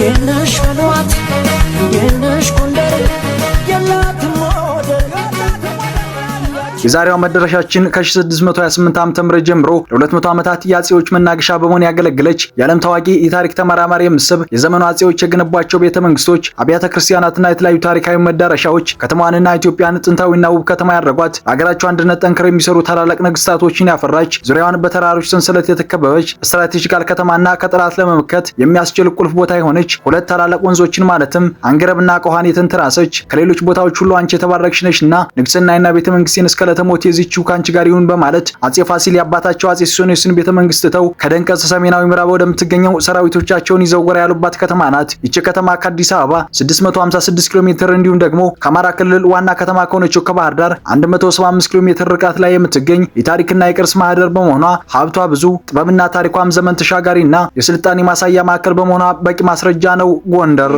የነሽ ወሏት የነሽ ጎንደር የላትም ወደር የዛሬው መድረሻችን ከ1628 ዓ.ም ጀምሮ ለ200 ዓመታት የአጼዎች መናገሻ በመሆን ያገለገለች የዓለም ታዋቂ የታሪክ ተመራማሪ የምስብ የዘመኑ አጼዎች የገነቧቸው ቤተመንግስቶች፣ አብያተ ክርስቲያናትና የተለያዩ ታሪካዊ መዳረሻዎች ከተማዋንና ኢትዮጵያን ጥንታዊና ውብ ከተማ ያደረጓት ለሀገራቸው አንድነት ጠንክረው የሚሰሩ ታላላቅ ነገስታቶችን ያፈራች ዙሪያዋን በተራሮች ሰንሰለት የተከበበች ስትራቴጂካል ከተማና ከጠላት ለመመከት የሚያስችል ቁልፍ ቦታ የሆነች ሁለት ታላላቅ ወንዞችን ማለትም አንገረብና ቆሃን የተንተራሰች ከሌሎች ቦታዎች ሁሉ አንቺ የተባረክሽ ነሽና ንግስናና ቤተመንግስቴን እስከ ለተሞት የዚችው ካንቺ ጋር ይሁን በማለት አጼ ፋሲል ያባታቸው አጼ ሱስንዮስን ቤተመንግስት ተው ከደንቀዝ ሰሜናዊ ምዕራብ ወደምትገኘው ሰራዊቶቻቸውን ይዘው ወራ ያሉባት ከተማ ናት። ይቺ ከተማ ከአዲስ አበባ 656 ኪሎ ሜትር እንዲሁም ደግሞ ከአማራ ክልል ዋና ከተማ ከሆነችው ከባህር ዳር 175 ኪሎ ሜትር ርቀት ላይ የምትገኝ የታሪክና የቅርስ ማህደር በመሆኗ ሀብቷ ብዙ ጥበብና ታሪኳም ዘመን ተሻጋሪና የስልጣኔ ማሳያ ማዕከል በመሆኗ በቂ ማስረጃ ነው ጎንደር።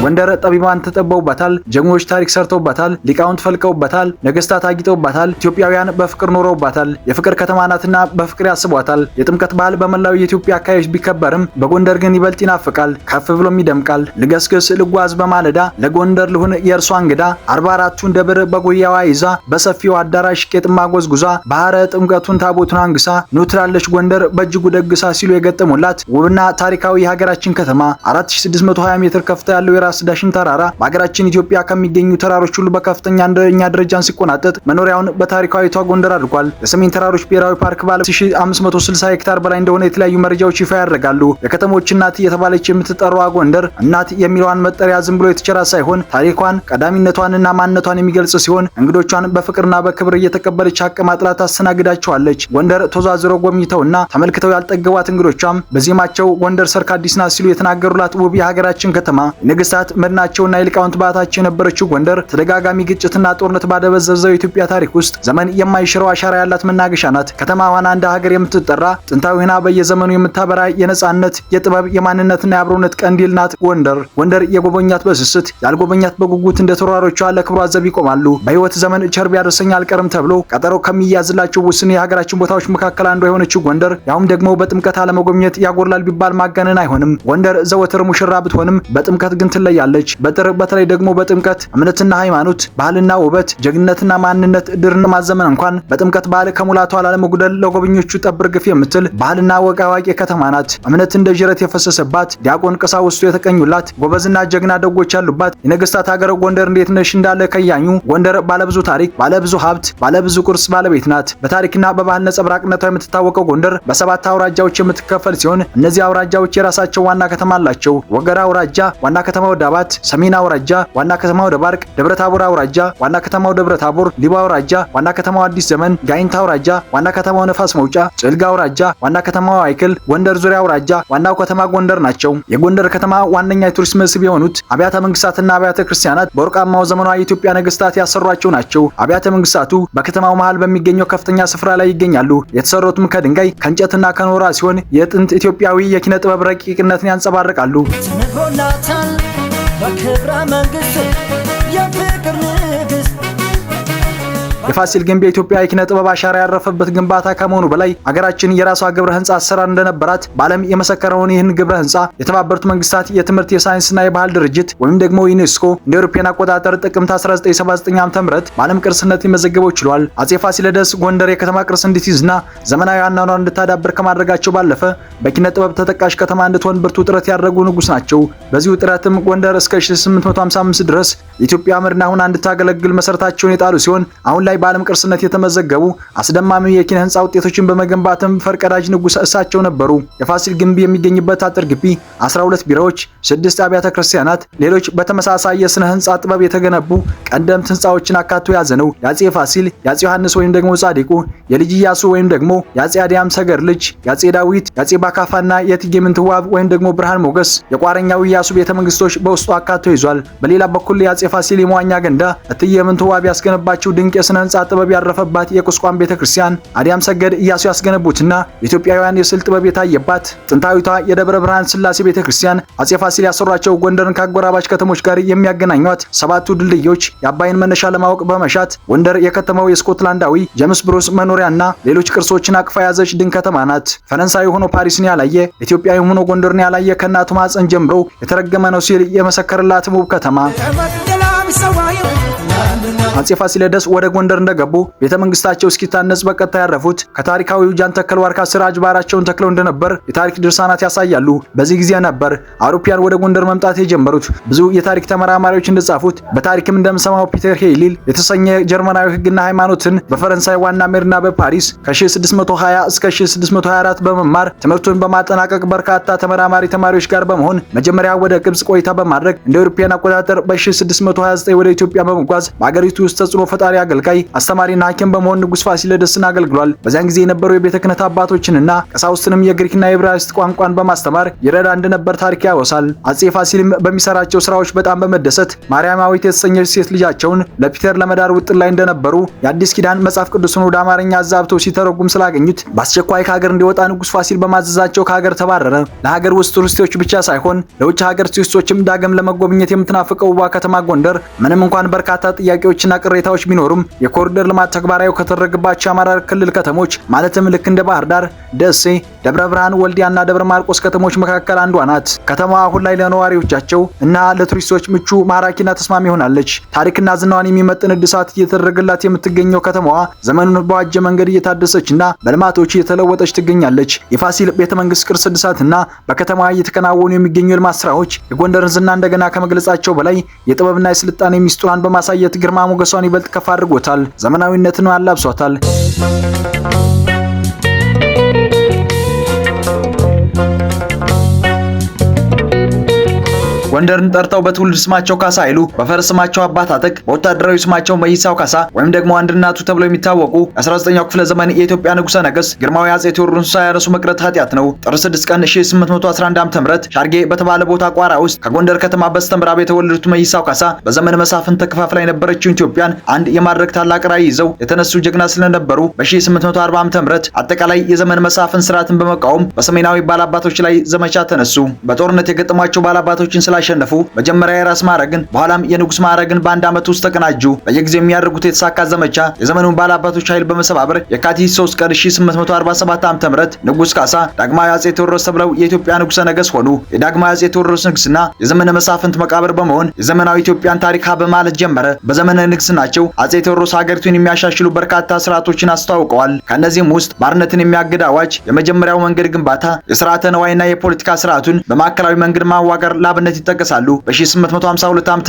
ጎንደር ጠቢባን ተጠበውባታል፣ ጀግኖች ታሪክ ሰርተውባታል፣ ሊቃውንት ፈልቀውባታል፣ ነገስታት አጊጠውባታል፣ ኢትዮጵያውያን በፍቅር ኖረውባታል። የፍቅር ከተማ ናትና በፍቅር ያስቧታል። የጥምቀት በዓል በመላው የኢትዮጵያ አካባቢዎች ቢከበርም በጎንደር ግን ይበልጥ ይናፍቃል፣ ከፍ ብሎም ይደምቃል። ልገስግስ ልጓዝ በማለዳ ለጎንደር ልሁን የእርሷ እንግዳ 44ቱን ደብር በጉያዋ ይዛ በሰፊው አዳራሽ ቄጥማ ጎዝጉዛ ባህረ ጥምቀቱን ታቦቱን አንግሳ ኑ ትላለች ጎንደር በእጅጉ ደግሳ ሲሉ የገጠሙላት ውብና ታሪካዊ የሀገራችን ከተማ 4620 ሜትር ከፍታ ያለው የራስ ዳሽን ተራራ በሀገራችን ኢትዮጵያ ከሚገኙ ተራሮች ሁሉ በከፍተኛ አንደኛ ደረጃን ሲቆናጠጥ መኖሪያውን በታሪካዊቷ ጎንደር አድርጓል። የሰሜን ተራሮች ብሔራዊ ፓርክ ባለ 1560 ሄክታር በላይ እንደሆነ የተለያዩ መረጃዎች ይፋ ያደርጋሉ። የከተሞች እናት እየተባለች የምትጠራው ጎንደር እናት የሚለዋን መጠሪያ ዝም ብሎ የተቸራ ሳይሆን ታሪኳን ቀዳሚነቷንና ማንነቷን የሚገልጽ ሲሆን እንግዶቿን በፍቅርና በክብር እየተቀበለች አቀማጥላ ታስተናግዳቸዋለች። ጎንደር ተዟዝረው ጎብኝተውና ተመልክተው ያልጠገቧት እንግዶቿም በዜማቸው ጎንደር ሰርክ አዲስ ናት ሲሉ የተናገሩላት ውብ የሀገራችን ከተማ የነገስታት መድናቸውና የሊቃውንት ባታቸው የነበረችው ጎንደር ተደጋጋሚ ግጭትና ጦርነት ባደበዘዘው የኢትዮጵያ ታሪክ ውስጥ ዘመን የማይሽረው አሻራ ያላት መናገሻ ናት። ከተማዋን እንደ ሀገር የምትጠራ ጥንታዊና በየዘመኑ የምታበራ የነጻነት፣ የጥበብ፣ የማንነትና የአብሮነት ቀንዲል ናት ጎንደር። ጎንደር የጎበኛት በስስት ያልጎበኛት በጉጉት እንደ ተሯሮቿ ለክብሯ ዘብ ይቆማሉ። በህይወት ዘመን ቸር ቢያደርሰኝ አልቀርም ተብሎ ቀጠሮ ከሚያዝላቸው ውስን የሀገራችን ቦታዎች መካከል አንዷ የሆነችው ጎንደር ያውም ደግሞ በጥምቀት አለመጎብኘት ያጎርላል ቢባል ማጋነን አይሆንም። ጎንደር ዘወትር ሙሽራ ብትሆንም በጥምቀት ግን ያለች በጥር በተለይ ደግሞ በጥምቀት እምነትና ሃይማኖት፣ ባህልና ውበት፣ ጀግንነትና ማንነት ድርን ማዘመን እንኳን በጥምቀት ባህል ከሙላቷ ላለመጉደል ለጎብኞቹ ጠብር ግፍ የምትል ባህልና ወግ አዋቂ ከተማ ናት። እምነት እንደ ጅረት የፈሰሰባት፣ ዲያቆን ቀሳውስቱ የተቀኙላት፣ ጎበዝና ጀግና ደጎች ያሉባት የነገስታት ሀገር ጎንደር እንዴት ነሽ እንዳለ ከያኙ ጎንደር ባለብዙ ታሪክ፣ ባለብዙ ሀብት፣ ባለብዙ ቅርስ ባለቤት ናት። በታሪክና በባህል ነጸብራቅነቷ የምትታወቀው ጎንደር በሰባት አውራጃዎች የምትከፈል ሲሆን እነዚህ አውራጃዎች የራሳቸው ዋና ከተማ አላቸው። ወገራ አውራጃ ዋና ከተማው ዳባት፣ ሰሜን አውራጃ ዋና ከተማው ደባርቅ፣ ደብረታቦር አውራጃ ዋና ከተማው ደብረታቦር፣ ሊባ አውራጃ ዋና ከተማው አዲስ ዘመን፣ ጋይንት አውራጃ ዋና ከተማው ነፋስ መውጫ፣ ጭልጋ አውራጃ ዋና ከተማው አይክል፣ ጎንደር ዙሪያ አውራጃ ዋናው ከተማ ጎንደር ናቸው። የጎንደር ከተማ ዋነኛ የቱሪስት መስህብ የሆኑት አብያተ መንግስታትና አብያተ ክርስቲያናት በወርቃማው ዘመኗ የኢትዮጵያ ነገስታት ያሰሯቸው ናቸው። አብያተ መንግስታቱ በከተማው መሃል በሚገኘው ከፍተኛ ስፍራ ላይ ይገኛሉ። የተሰሩትም ከድንጋይ ከእንጨትና ከኖራ ሲሆን የጥንት ኢትዮጵያዊ የኪነ ጥበብ ረቂቅነትን ያንጸባርቃሉ። በክብረ መንግስት የፍቅር ንግስት የፋሲል ግንብ የኢትዮጵያ የኪነ ጥበብ አሻራ ያረፈበት ግንባታ ከመሆኑ በላይ ሀገራችን የራሷ ግብረ ህንጻ አሰራር እንደነበራት በዓለም የመሰከረውን ይህን ግብረ ህንጻ የተባበሩት መንግስታት የትምህርት የሳይንስና የባህል ድርጅት ወይም ደግሞ ዩኔስኮ እንደ አውሮፓውያን አቆጣጠር ጥቅምት 1979 ዓ.ም በዓለም ቅርስነት ሊመዘገበው ችሏል። አጼ ፋሲለደስ ጎንደር የከተማ ቅርስ እንድትይዝና ዘመናዊ አኗኗር እንድታዳብር ከማድረጋቸው ባለፈ በኪነ ጥበብ ተጠቃሽ ከተማ እንድትሆን ብርቱ ጥረት ያደረጉ ንጉስ ናቸው። በዚሁ ጥረትም ጎንደር እስከ 1855 ድረስ የኢትዮጵያ መዲና ሆና እንድታገለግል መሰረታቸውን የጣሉ ሲሆን አሁን ላይ በዓለም ቅርስነት የተመዘገቡ አስደማሚ የኪነ ህንጻ ውጤቶችን በመገንባትም ፈርቀዳጅ ንጉስ እሳቸው ነበሩ። የፋሲል ግንብ የሚገኝበት አጥር ግቢ 12 ቢራዎች፣ 6 አብያተ ክርስቲያናት፣ ሌሎች በተመሳሳይ የስነ ህንጻ ጥበብ የተገነቡ ቀደምት ህንጻዎችን አካቶ ያዘ ነው። የአጼ ፋሲል፣ የአጼ ዮሐንስ ወይም ደግሞ ጻድቁ፣ የልጅ ኢያሱ ወይም ደግሞ የአጼ አዲያም ሰገር ልጅ፣ የአጼ ዳዊት፣ የአጼ ባካፋና የእቴጌ ምንትዋብ ወይም ደግሞ ብርሃን ሞገስ የቋረኛው ኢያሱ ቤተመንግስቶች በውስጡ አካቶ ይዟል። በሌላ በኩል የአጼ ፋሲል የመዋኛ ገንዳ እቴጌ ምንትዋብ ያስገነባቸው ድንቅ የስነ ህንጻ ጥበብ ያረፈባት የቁስቋም ቤተክርስቲያን አዲያም ሰገድ ኢያሱ ያስገነቡትና የኢትዮጵያውያን የስዕል ጥበብ የታየባት ጥንታዊቷ የደብረ ብርሃን ስላሴ ቤተክርስቲያን አጼ ፋሲል ያሰሯቸው ጎንደርን ከአጎራባች ከተሞች ጋር የሚያገናኟት ሰባቱ ድልድዮች የአባይን መነሻ ለማወቅ በመሻት ጎንደር የከተማው የስኮትላንዳዊ ጄምስ ብሩስ መኖሪያና ሌሎች ቅርሶችን አቅፋ ያዘች ድንቅ ከተማ ናት። ፈረንሳዊ ሆኖ ፓሪስን ያላየ ኢትዮጵያዊ ሆኖ ጎንደርን ያላየ ከእናቱ ማህፀን ጀምሮ የተረገመ ነው ሲል የመሰከረላት ውብ ከተማ። አጼ ፋሲለደስ ወደ ጎንደር እንደገቡ ቤተመንግስታቸው እስኪታነጽ በቀጥታ ያረፉት ከታሪካዊው ጃን ተከል ዋርካ ስር አጅባራቸውን ተክለው እንደነበር የታሪክ ድርሳናት ያሳያሉ። በዚህ ጊዜ ነበር አውሮፓውያን ወደ ጎንደር መምጣት የጀመሩት። ብዙ የታሪክ ተመራማሪዎች እንደጻፉት በታሪክም እንደምሰማው ፒተር ሄይሊል የተሰኘ ጀርመናዊ ህግና ሃይማኖትን በፈረንሳይ ዋና ሜርና በፓሪስ ከ1620 እስከ 1624 በመማር ትምህርቱን በማጠናቀቅ በርካታ ተመራማሪ ተማሪዎች ጋር በመሆን መጀመሪያ ወደ ግብጽ ቆይታ በማድረግ እንደ አውሮፓውያን አቆጣጠር በ1629 ወደ ኢትዮጵያ በመጓዝ በአገሪቱ ውስጥ ተጽዕኖ ፈጣሪ አገልጋይ አስተማሪና ሐኪም በመሆን ንጉስ ፋሲለደስን አገልግሏል። በዚያን ጊዜ የነበሩ የቤተ ክህነት አባቶችንና ቀሳውስትንም የግሪክና የዕብራይስጥ ቋንቋን በማስተማር ይረዳ እንደነበር ታሪክ ያወሳል። አጼ ፋሲልም በሚሰራቸው ስራዎች በጣም በመደሰት ማርያማዊት የተሰኘች ሴት ልጃቸውን ለፒተር ለመዳር ውጥን ላይ እንደነበሩ የአዲስ ኪዳን መጽሐፍ ቅዱስን ወደ አማርኛ አዛብተው ሲተረጉም ስላገኙት በአስቸኳይ ከሀገር እንዲወጣ ንጉስ ፋሲል በማዘዛቸው ከሀገር ተባረረ። ለሀገር ውስጥ ቱሪስቶች ብቻ ሳይሆን ለውጭ ሀገር ቱሪስቶችም ዳግም ለመጎብኘት የምትናፍቀው ውቧ ከተማ ጎንደር ምንም እንኳን በርካታ ጥያቄዎችና ቅሬታዎች ቢኖሩም የኮሪደር ልማት ተግባራዊ ከተደረገባቸው የአማራ ክልል ከተሞች ማለትም ልክ እንደ ባህር ዳር፣ ደሴ፣ ደብረ ብርሃን፣ ወልዲያና ደብረ ማርቆስ ከተሞች መካከል አንዷ ናት። ከተማዋ አሁን ላይ ለነዋሪዎቻቸው እና ለቱሪስቶች ምቹ፣ ማራኪና ተስማሚ ሆናለች። ታሪክና ዝናዋን የሚመጥን እድሳት እየተደረገላት የምትገኘው ከተማዋ ዘመኑን በዋጀ መንገድ እየታደሰችና በልማቶች እየተለወጠች ትገኛለች። የፋሲል ቤተመንግስት ቅርስ እድሳትና በከተማዋ እየተከናወኑ የሚገኙ የልማት ስራዎች የጎንደርን ዝና እንደገና ከመግለጻቸው በላይ የጥበብና የስልጣኔ ሚስጥሯን በማሳየት ግርማ ሞገሷን ይበልጥ ከፍ አድርጎታል። ዘመናዊነትን አላብሷታል። ጎንደርን ጠርተው በትውልድ ስማቸው ካሳ ኃይሉ፣ በፈረስ ስማቸው አባት አጠቅ፣ በወታደራዊ ስማቸው መይሳው ካሳ ወይም ደግሞ አንድ እናቱ ተብለው የሚታወቁ የ19ኛው ክፍለ ዘመን የኢትዮጵያ ንጉሠ ነገሥት ግርማዊ አጼ ቴዎድሮስ ሳያነሱ መቅረት ኃጢአት ነው። ጥር 6 ቀን 1811 ዓ.ም ሻርጌ በተባለ ቦታ ቋራ ውስጥ ከጎንደር ከተማ በስተምዕራብ የተወለዱት መይሳው ካሳ በዘመነ መሳፍንት ተከፋፍላ የነበረችውን ኢትዮጵያን አንድ የማድረግ ታላቅ ራዕይ ይዘው የተነሱ ጀግና ስለነበሩ በ1840 ዓ.ም አጠቃላይ የዘመነ መሳፍንት ስርዓትን በመቃወም በሰሜናዊ ባላባቶች ላይ ዘመቻ ተነሱ። በጦርነት የገጠሟቸው ባላባቶችን አሸነፉ። መጀመሪያ የራስ ማዕረግን በኋላም የንጉስ ማዕረግን በአንድ ዓመት ውስጥ ተቀናጁ። በየጊዜው የሚያደርጉት የተሳካ ዘመቻ የዘመኑን ባላባቶች ኃይል በመሰባበር የካቲት 3 ቀን 1847 ዓ.ም ንጉስ ካሳ ዳግማዊ አጼ ቴዎድሮስ ተብለው የኢትዮጵያ ንጉሠ ነገሥት ሆኑ። የዳግማዊ አጼ ቴዎድሮስ ንግስና የዘመነ መሳፍንት መቃብር በመሆን የዘመናዊ ኢትዮጵያን ታሪክ በማለት ጀመረ። በዘመነ ንግስናቸው አጼ ቴዎድሮስ ሀገሪቱን የሚያሻሽሉ በርካታ ስርዓቶችን አስተዋውቀዋል። ከእነዚህም ውስጥ ባርነትን የሚያግድ አዋጅ፣ የመጀመሪያው መንገድ ግንባታ፣ የስርዓተ ነዋይና የፖለቲካ ስርዓቱን በማዕከላዊ መንገድ ማዋቀር ላብነት ይጠቀሳሉ። በ1852 ዓ.ም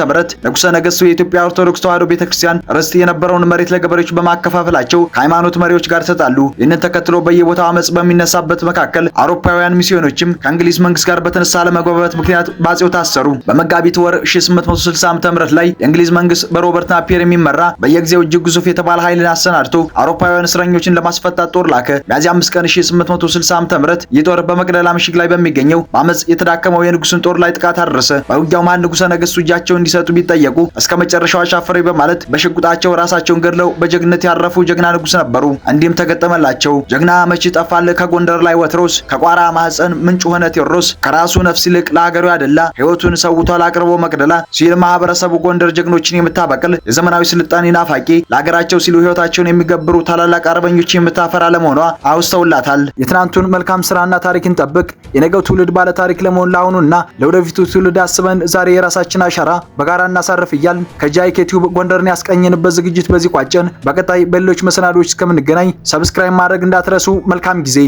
ንጉሠ ነገሥቱ የኢትዮጵያ ኦርቶዶክስ ተዋሕዶ ቤተክርስቲያን ርስት የነበረውን መሬት ለገበሬዎች በማከፋፈላቸው ከሃይማኖት መሪዎች ጋር ተጣሉ። ይህንን ተከትሎ በየቦታው አመጽ በሚነሳበት መካከል አውሮፓውያን ሚስዮኖችም ከእንግሊዝ መንግስት ጋር በተነሳ አለመግባባት ምክንያት ባጼው ታሰሩ። በመጋቢት ወር 1860 ዓ.ም ላይ የእንግሊዝ መንግስት በሮበርት ናፒየር የሚመራ በየጊዜው እጅግ ግዙፍ የተባለ ኃይልን አሰናድቶ አውሮፓውያን እስረኞችን ለማስፈታት ጦር ላከ። ሚያዝያ 5 ቀን 1860 ዓ.ም ይህ ጦር በመቅደላ ምሽግ ላይ በሚገኘው በአመጽ የተዳከመው የንጉስን ጦር ላይ ጥቃት አደረሰ። በውጊያው መሃል ንጉሠ ነገሥቱ እጃቸውን እንዲሰጡ ቢጠየቁ እስከ መጨረሻው አሻፈረኝ በማለት በሽጉጣቸው ራሳቸውን ገድለው በጀግነት ያረፉ ጀግና ንጉሥ ነበሩ። እንዲህም ተገጠመላቸው። ጀግና መች ጠፋል ከጎንደር ላይ ወትሮስ፣ ከቋራ ማህፀን ምንጭ ሆነ ቴዎድሮስ፣ ከራሱ ነፍስ ይልቅ ለሀገሩ ያደላ ሕይወቱን ሰውቷል አቅርቦ መቅደላ ሲል ማህበረሰቡ ጎንደር ጀግኖችን የምታበቅል የዘመናዊ ስልጣኔ ናፋቂ ለሀገራቸው ሲሉ ሕይወታቸውን የሚገብሩ ታላላቅ አርበኞች የምታፈራ ለመሆኗ አውስተውላታል። የትናንቱን መልካም ስራና ታሪክን ጠብቅ፣ የነገው ትውልድ ባለ ታሪክ ለመሆን ለአሁኑና ለወደፊቱ ትውልድ አስበን ዛሬ የራሳችን አሻራ በጋራ እናሳርፍ እያልን ከጃይክ ዩቲዩብ ጎንደርን ያስቀኘንበት ዝግጅት በዚህ ቋጨን። በቀጣይ በሌሎች መሰናዶች እስከምንገናኝ ሰብስክራይብ ማድረግ እንዳትረሱ። መልካም ጊዜ